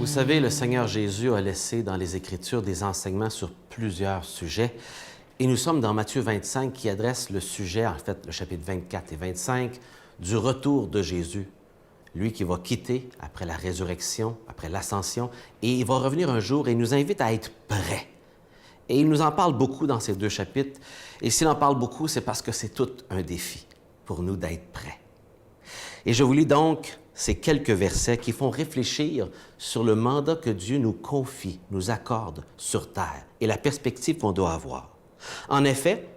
Vous savez, le Seigneur Jésus a laissé dans les Écritures des enseignements sur plusieurs sujets. Et nous sommes dans Matthieu 25 qui adresse le sujet, en fait, le chapitre 24 et 25, du retour de Jésus. Lui qui va quitter après la résurrection, après l'ascension, et il va revenir un jour et il nous invite à être prêts. Et il nous en parle beaucoup dans ces deux chapitres. Et s'il en parle beaucoup, c'est parce que c'est tout un défi pour nous d'être prêts. Et je vous lis donc ces quelques versets qui font réfléchir sur le mandat que Dieu nous confie, nous accorde sur terre et la perspective qu'on doit avoir. En effet,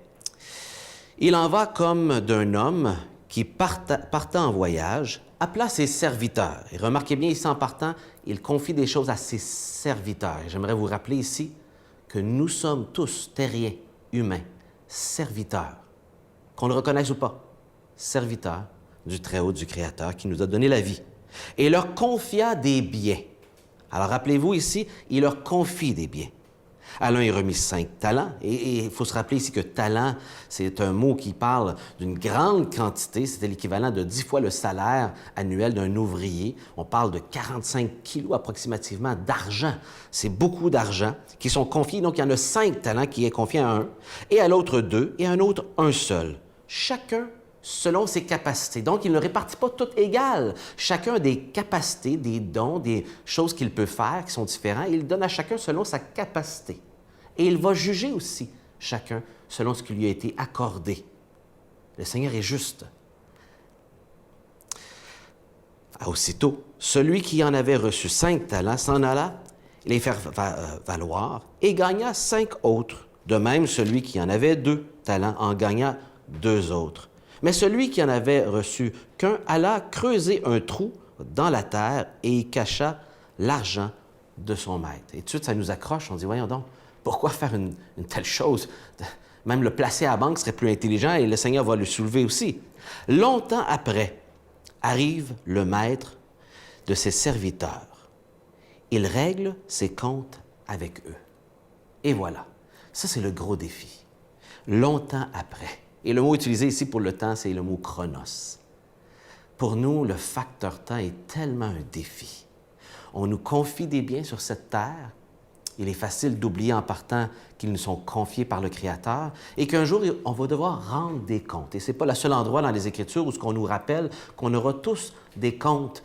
il en va comme d'un homme qui, partant en voyage, appela ses serviteurs. Et remarquez bien, ici en partant, il confie des choses à ses serviteurs. J'aimerais vous rappeler ici que nous sommes tous terriens, humains, serviteurs, qu'on le reconnaisse ou pas, serviteurs du Très-Haut, du Créateur, qui nous a donné la vie, et leur confia des biens. Alors, rappelez-vous ici, il leur confie des biens. À l'un, il remit 5 talents, et il faut se rappeler ici que talent, c'est un mot qui parle d'une grande quantité, c'était l'équivalent de 10 fois le salaire annuel d'un ouvrier. On parle de 45 kilos approximativement d'argent. C'est beaucoup d'argent qui sont confiés, donc il y en a 5 talents qui est confié à un, et à l'autre 2, et à un autre un seul. Chacun selon ses capacités. Donc, il ne répartit pas tout égal. Chacun a des capacités, des dons, des choses qu'il peut faire qui sont différents. Il donne à chacun selon sa capacité. Et il va juger aussi chacun selon ce qui lui a été accordé. Le Seigneur est juste. Aussitôt, celui qui en avait reçu 5 talents s'en alla les faire valoir et gagna 5 autres. De même, celui qui en avait 2 talents en gagna 2 autres. Mais celui qui en avait reçu qu'un alla creuser un trou dans la terre et y cacha l'argent de son maître. Et tout de suite, ça nous accroche. On dit, voyons donc, pourquoi faire une telle chose? Même le placer à la banque serait plus intelligent et le Seigneur va le soulever aussi. Longtemps après, arrive le maître de ses serviteurs. Il règle ses comptes avec eux. Et voilà, ça c'est le gros défi. Longtemps après. Et le mot utilisé ici pour le temps, c'est le mot chronos. Pour nous, le facteur temps est tellement un défi. On nous confie des biens sur cette terre. Il est facile d'oublier en partant qu'ils nous sont confiés par le Créateur et qu'un jour, on va devoir rendre des comptes. Et ce n'est pas le seul endroit dans les Écritures où on nous rappelle qu'on aura tous des comptes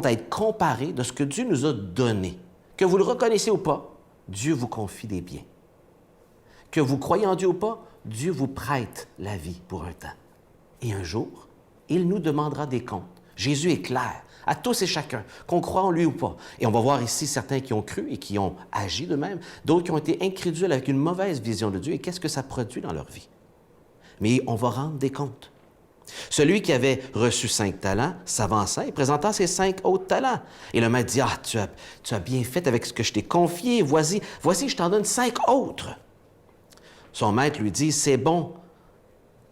à être comparés de ce que Dieu nous a donné. Que vous le reconnaissiez ou pas, Dieu vous confie des biens. Que vous croyez en Dieu ou pas, Dieu vous prête la vie pour un temps. Et un jour, il nous demandera des comptes. Jésus est clair à tous et chacun, qu'on croit en lui ou pas. Et on va voir ici certains qui ont cru et qui ont agi d'eux-mêmes, d'autres qui ont été incrédules avec une mauvaise vision de Dieu. Et qu'est-ce que ça produit dans leur vie? Mais on va rendre des comptes. Celui qui avait reçu 5 talents s'avança et présenta ses 5 autres talents. Et le maître dit, « Ah, tu as bien fait avec ce que je t'ai confié. Voici, je t'en donne 5 autres. » Son maître lui dit, « C'est bon,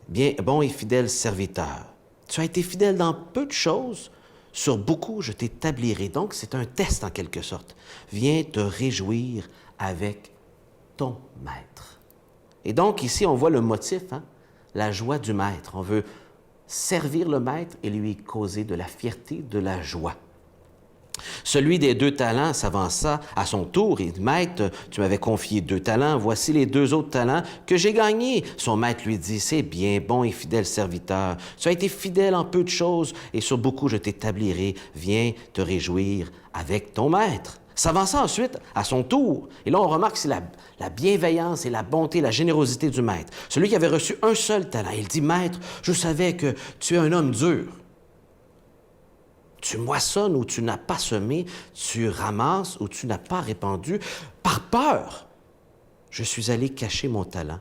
bien bon et fidèle serviteur. Tu as été fidèle dans peu de choses, sur beaucoup je t'établirai. » Donc, c'est un test en quelque sorte. Viens te réjouir avec ton maître. Et donc, ici, on voit le motif, la joie du maître. On veut servir le maître et lui causer de la fierté, de la joie. Celui des 2 talents s'avança à son tour et dit, « Maître, tu m'avais confié 2 talents, voici les 2 autres talents que j'ai gagnés. » Son maître lui dit, « C'est bien, bon et fidèle serviteur. Tu as été fidèle en peu de choses et sur beaucoup je t'établirai. Viens te réjouir avec ton maître. » S'avança ensuite à son tour. Et là, on remarque que c'est la bienveillance et la bonté, la générosité du maître. Celui qui avait reçu un seul talent, il dit, « Maître, je savais que tu es un homme dur. Tu moissonnes où tu n'as pas semé, tu ramasses où tu n'as pas répandu. Par peur, je suis allé cacher mon talent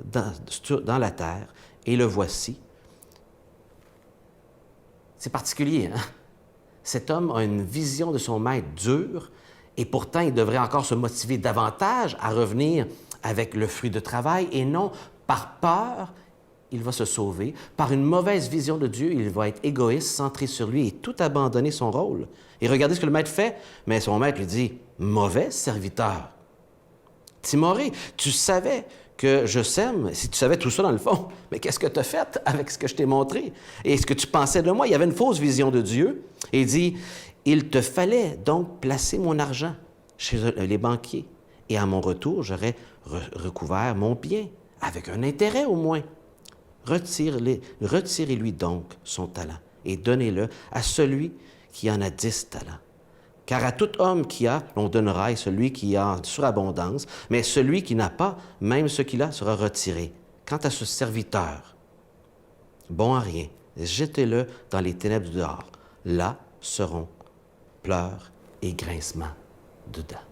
dans la terre, et le voici. » C'est particulier, hein? Cet homme a une vision de son maître dur, et pourtant, il devrait encore se motiver davantage à revenir avec le fruit de travail, et non, par peur, il va se sauver. Par une mauvaise vision de Dieu, il va être égoïste, centré sur lui et tout abandonner son rôle. Et regardez ce que le maître fait. Mais son maître lui dit, « Mauvais serviteur, timoré, tu savais que je sème. Si tu savais tout ça dans le fond, mais qu'est-ce que tu as fait avec ce que je t'ai montré? Et ce que tu pensais de moi? » Il y avait une fausse vision de Dieu. Et il dit, Il te fallait donc placer mon argent chez les banquiers, et à mon retour, j'aurais recouvert mon bien, avec un intérêt au moins. Retirez-lui donc son talent, et donnez-le à celui qui en a 10 talents. Car à tout homme qui a, on donnera, et celui qui a en surabondance, mais celui qui n'a pas, même ce qu'il a sera retiré. Quant à ce serviteur, bon à rien, jetez-le dans les ténèbres du dehors. Là seront pleurs et grincements de dents.